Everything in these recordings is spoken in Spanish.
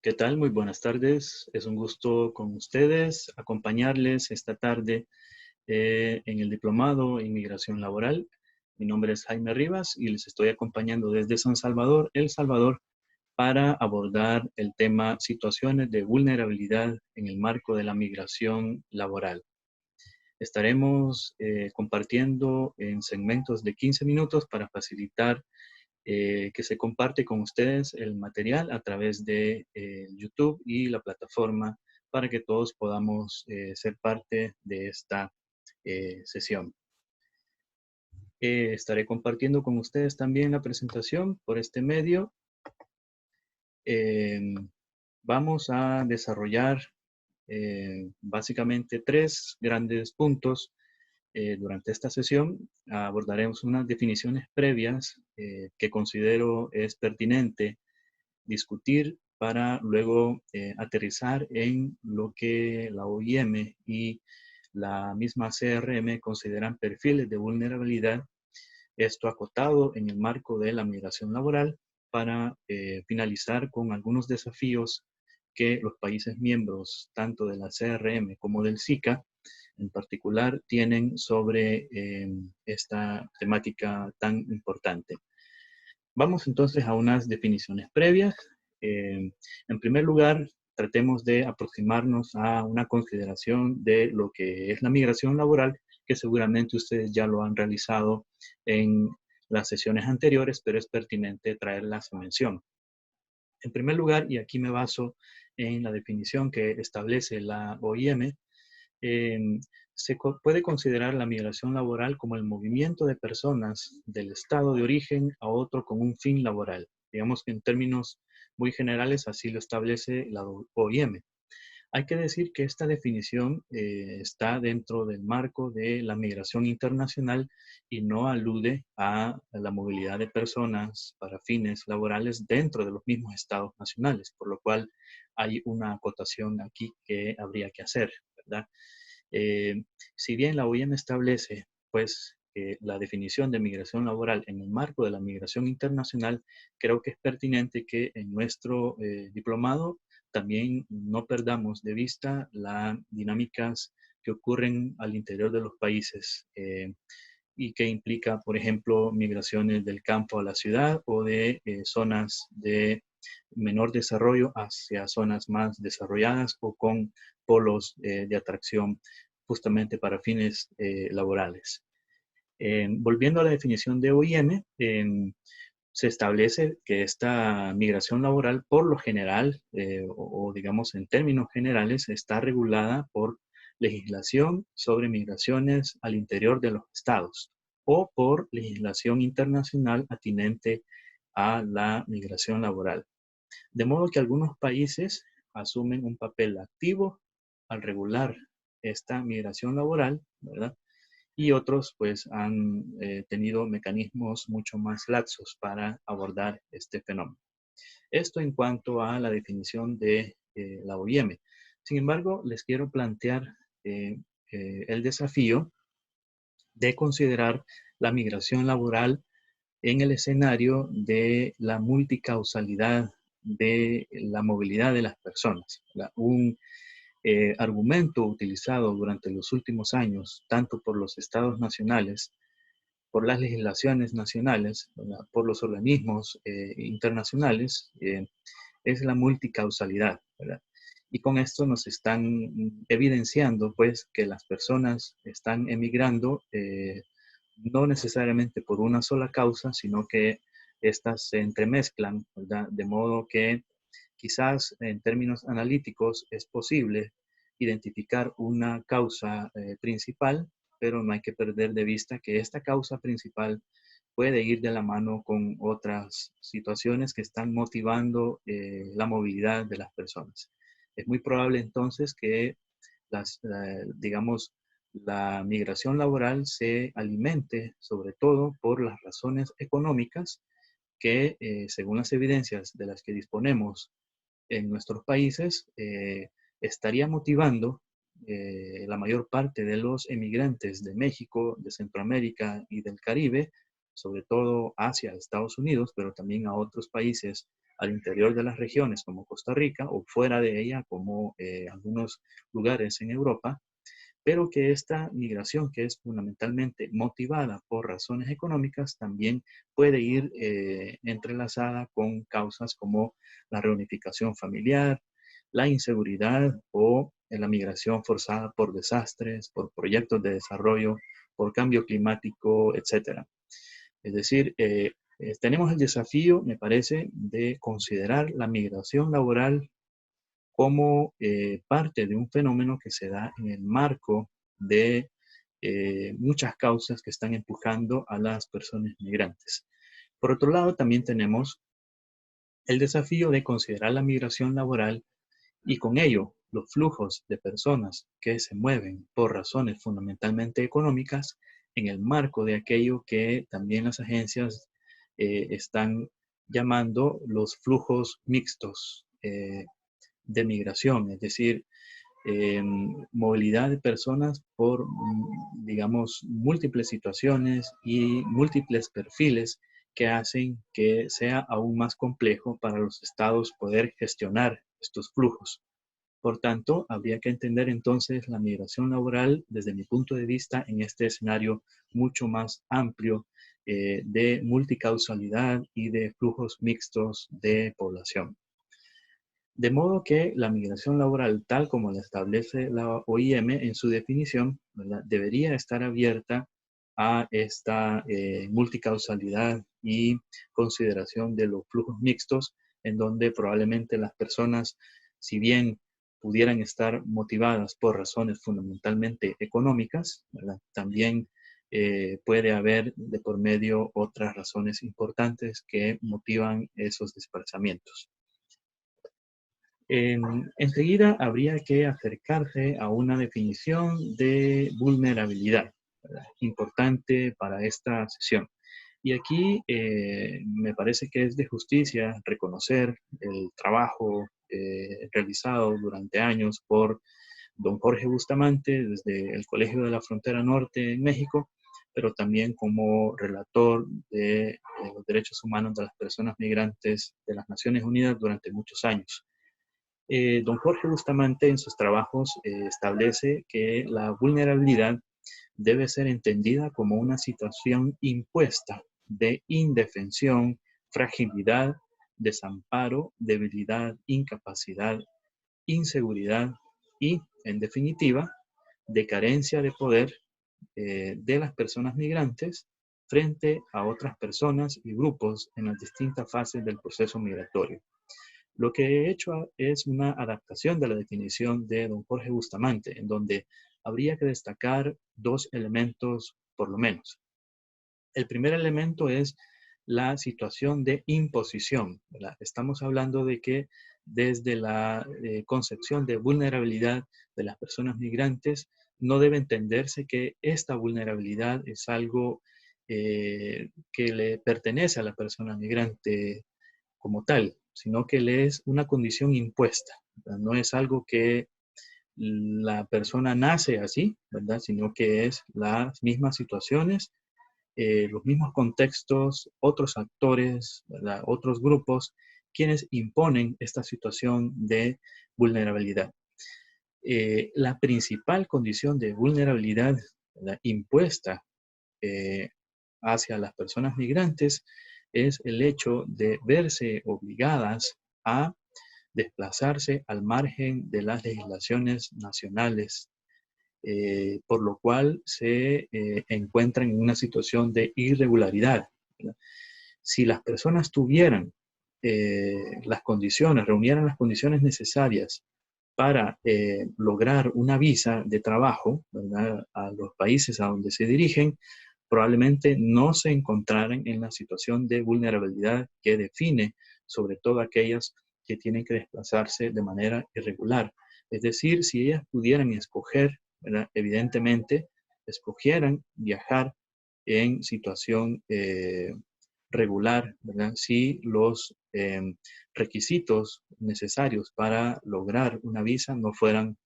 ¿Qué tal? Muy buenas tardes. Es un gusto con ustedes acompañarles esta tarde en el Diplomado en Inmigración Laboral. Mi nombre es Jaime Rivas y les estoy acompañando desde San Salvador, El Salvador, para abordar el tema situaciones de vulnerabilidad en el marco de la migración laboral. Estaremos compartiendo en segmentos de 15 minutos para facilitar que se comparte con ustedes el material a través de YouTube y la plataforma para que todos podamos ser parte de esta sesión. Estaré compartiendo con ustedes también la presentación por este medio. Eh, Vamos a desarrollar básicamente tres grandes puntos. Durante esta sesión abordaremos unas definiciones previas que considero es pertinente discutir para luego aterrizar en lo que la OIM y la misma CRM consideran perfiles de vulnerabilidad, esto acotado en el marco de la migración laboral para finalizar con algunos desafíos que los países miembros, tanto de la CRM como del SICA, en particular, tienen sobre esta temática tan importante. Vamos entonces a unas definiciones previas. En primer lugar, tratemos de aproximarnos a una consideración de lo que es la migración laboral, que seguramente ustedes ya lo han realizado en las sesiones anteriores, pero es pertinente traerlas a mención. En primer lugar, y aquí me baso en la definición que establece la OIM, eh, puede considerar la migración laboral como el movimiento de personas del estado de origen a otro con un fin laboral. Digamos que en términos muy generales así lo establece la OIM. Hay que decir que esta definición está dentro del marco de la migración internacional y no alude a la movilidad de personas para fines laborales dentro de los mismos estados nacionales, por lo cual hay una acotación aquí que habría que hacer, ¿verdad? Eh, si bien la OIM establece, pues, la definición de migración laboral en el marco de la migración internacional, creo que es pertinente que en nuestro diplomado también no perdamos de vista las dinámicas que ocurren al interior de los países y que implica, por ejemplo, migraciones del campo a la ciudad o de zonas de menor desarrollo hacia zonas más desarrolladas o con polos de atracción justamente para fines laborales. Volviendo a la definición de OIM, se establece que esta migración laboral por lo general, o digamos en términos generales, está regulada por legislación sobre migraciones al interior de los estados o por legislación internacional atinente a la migración laboral. De modo que algunos países asumen un papel activo al regular esta migración laboral, ¿verdad? Y otros pues han tenido mecanismos mucho más laxos para abordar este fenómeno. Esto en cuanto a la definición de la OIM. Sin embargo, les quiero plantear el desafío de considerar la migración laboral en el escenario de la multicausalidad de la movilidad de las personas. Un argumento utilizado durante los últimos años, tanto por los estados nacionales, por las legislaciones nacionales, ¿verdad?, por los organismos internacionales, es la multicausalidad, ¿verdad? Y con esto nos están evidenciando, pues, que las personas están emigrando no necesariamente por una sola causa, sino que estas se entremezclan, ¿verdad? De modo que quizás en términos analíticos es posible identificar una causa principal, pero no hay que perder de vista que esta causa principal puede ir de la mano con otras situaciones que están motivando la movilidad de las personas. Es muy probable entonces que digamos, la migración laboral se alimente sobre todo por las razones económicas que, según las evidencias de las que disponemos en nuestros países, estaría motivando la mayor parte de los emigrantes de México, de Centroamérica y del Caribe, sobre todo hacia Estados Unidos, pero también a otros países al interior de las regiones como Costa Rica o fuera de ella como algunos lugares en Europa, pero que esta migración, que es fundamentalmente motivada por razones económicas, también puede ir entrelazada con causas como la reunificación familiar, la inseguridad o la migración forzada por desastres, por proyectos de desarrollo, por cambio climático, etc. Es decir, tenemos el desafío, me parece, de considerar la migración laboral como parte de un fenómeno que se da en el marco de muchas causas que están empujando a las personas migrantes. Por otro lado, también tenemos el desafío de considerar la migración laboral y con ello los flujos de personas que se mueven por razones fundamentalmente económicas en el marco de aquello que también las agencias están llamando los flujos mixtos de migración, es decir, movilidad de personas por, digamos, múltiples situaciones y múltiples perfiles que hacen que sea aún más complejo para los estados poder gestionar estos flujos. Por tanto, habría que entender entonces la migración laboral desde mi punto de vista en este escenario mucho más amplio de multicausalidad y de flujos mixtos de población. De modo que la migración laboral, tal como la establece la OIM en su definición, ¿verdad?, debería estar abierta a esta multicausalidad y consideración de los flujos mixtos, en donde probablemente las personas, si bien pudieran estar motivadas por razones fundamentalmente económicas, ¿verdad?, también puede haber de por medio otras razones importantes que motivan esos desplazamientos. Enseguida habría que acercarse a una definición de vulnerabilidad, ¿verdad?, importante para esta sesión. Y aquí me parece que es de justicia reconocer el trabajo realizado durante años por don Jorge Bustamante desde el Colegio de la Frontera Norte en México, pero también como relator de los derechos humanos de las personas migrantes de las Naciones Unidas durante muchos años. Don Jorge Bustamante en sus trabajos establece que la vulnerabilidad debe ser entendida como una situación impuesta de indefensión, fragilidad, desamparo, debilidad, incapacidad, inseguridad y, en definitiva, de carencia de poder de las personas migrantes frente a otras personas y grupos en las distintas fases del proceso migratorio. Lo que he hecho es una adaptación de la definición de don Jorge Bustamante, en donde habría que destacar dos elementos por lo menos. El primer elemento es la situación de imposición, ¿verdad? Estamos hablando de que desde la concepción de vulnerabilidad de las personas migrantes, no debe entenderse que esta vulnerabilidad es algo que le pertenece a la persona migrante como tal, sino que le es una condición impuesta, ¿verdad? No es algo que la persona nace así, ¿verdad?, sino que es las mismas situaciones, los mismos contextos, otros actores, ¿verdad?, otros grupos, quienes imponen esta situación de vulnerabilidad. La principal condición de vulnerabilidad, ¿verdad?, impuesta eh, hacia las personas migrantes es el hecho de verse obligadas a desplazarse al margen de las legislaciones nacionales, por lo cual se encuentran en una situación de irregularidad, ¿verdad? Si las personas tuvieran las condiciones, reunieran las condiciones necesarias para lograr una visa de trabajo, ¿verdad?, a los países a donde se dirigen, probablemente no se encontraran en la situación de vulnerabilidad que define sobre todo aquellas que tienen que desplazarse de manera irregular. Es decir, si ellas pudieran escoger, ¿verdad?, evidentemente, escogieran viajar en situación regular, ¿verdad?, si los requisitos necesarios para lograr una visa no fueran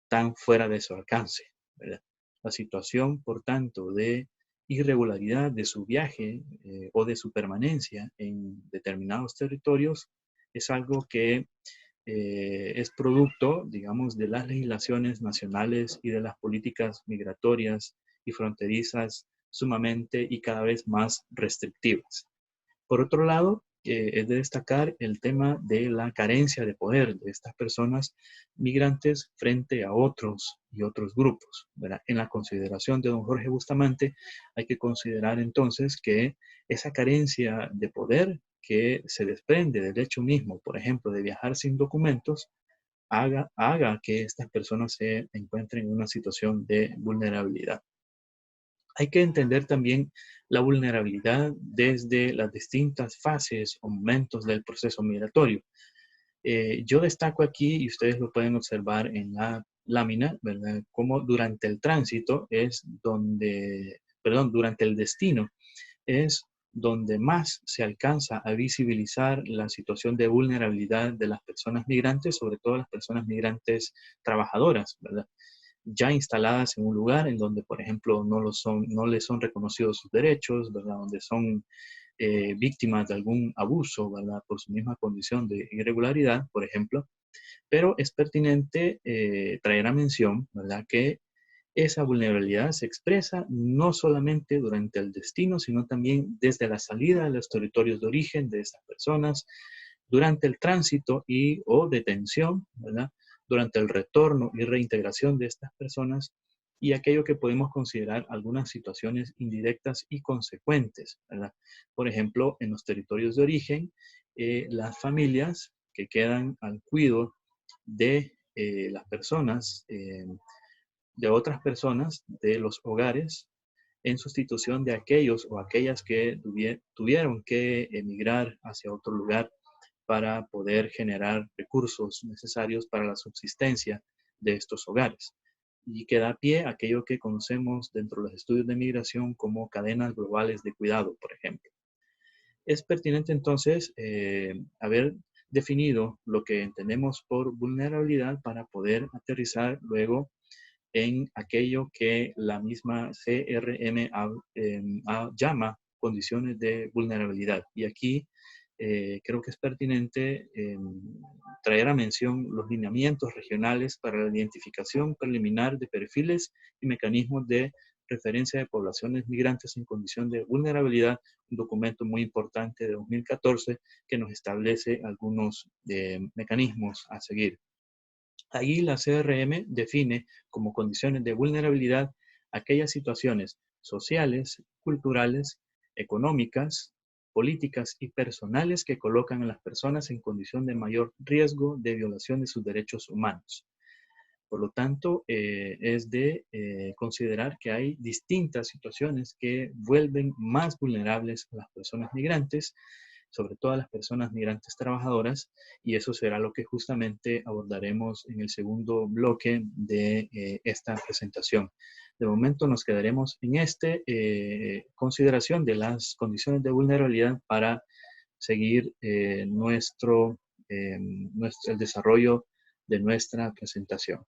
tan fuera de su alcance, ¿verdad? La situación, por tanto, de irregularidad de su viaje o de su permanencia en determinados territorios es algo que es producto, digamos, de las legislaciones nacionales y de las políticas migratorias y fronterizas sumamente y cada vez más restrictivas. Por otro lado, es de destacar el tema de la carencia de poder de estas personas migrantes frente a otros y otros grupos, ¿verdad? En la consideración de don Jorge Bustamante, hay que considerar entonces que esa carencia de poder que se desprende del hecho mismo, por ejemplo, de viajar sin documentos, haga que estas personas se encuentren en una situación de vulnerabilidad. Hay que entender también la vulnerabilidad desde las distintas fases o momentos del proceso migratorio. Yo destaco aquí, y ustedes lo pueden observar en la lámina, ¿verdad? Cómo durante el tránsito es donde, perdón, durante el destino es donde más se alcanza a visibilizar la situación de vulnerabilidad de las personas migrantes, sobre todo las personas migrantes trabajadoras, ¿verdad? Ya instaladas en un lugar en donde, por ejemplo, no les son reconocidos sus derechos, ¿verdad? Donde son víctimas de algún abuso, ¿verdad? Por su misma condición de irregularidad, por ejemplo. Pero es pertinente traer a mención, ¿verdad? Que esa vulnerabilidad se expresa no solamente durante el destino, sino también desde la salida de los territorios de origen de estas personas, durante el tránsito y o detención, ¿verdad? Durante el retorno y reintegración de estas personas y aquello que podemos considerar algunas situaciones indirectas y consecuentes, ¿verdad? Por ejemplo, en los territorios de origen, las familias que quedan al cuidado de las personas, de otras personas, de los hogares, en sustitución de aquellos o aquellas que tuvieron que emigrar hacia otro lugar para poder generar recursos necesarios para la subsistencia de estos hogares. Y que da pie a aquello que conocemos dentro de los estudios de migración como cadenas globales de cuidado, por ejemplo. Es pertinente entonces haber definido lo que entendemos por vulnerabilidad para poder aterrizar luego en aquello que la misma CRM llama condiciones de vulnerabilidad. Y aquí creo que es pertinente traer a mención los lineamientos regionales para la identificación preliminar de perfiles y mecanismos de referencia de poblaciones migrantes en condición de vulnerabilidad, un documento muy importante de 2014 que nos establece algunos mecanismos a seguir. Ahí la CRM define como condiciones de vulnerabilidad aquellas situaciones sociales, culturales, económicas, políticas y personales que colocan a las personas en condición de mayor riesgo de violación de sus derechos humanos. Por lo tanto, es de considerar que hay distintas situaciones que vuelven más vulnerables a las personas migrantes, sobre todo a las personas migrantes trabajadoras, y eso será lo que justamente abordaremos en el segundo bloque de esta presentación. De momento nos quedaremos en esta consideración de las condiciones de vulnerabilidad para seguir el desarrollo de nuestra presentación.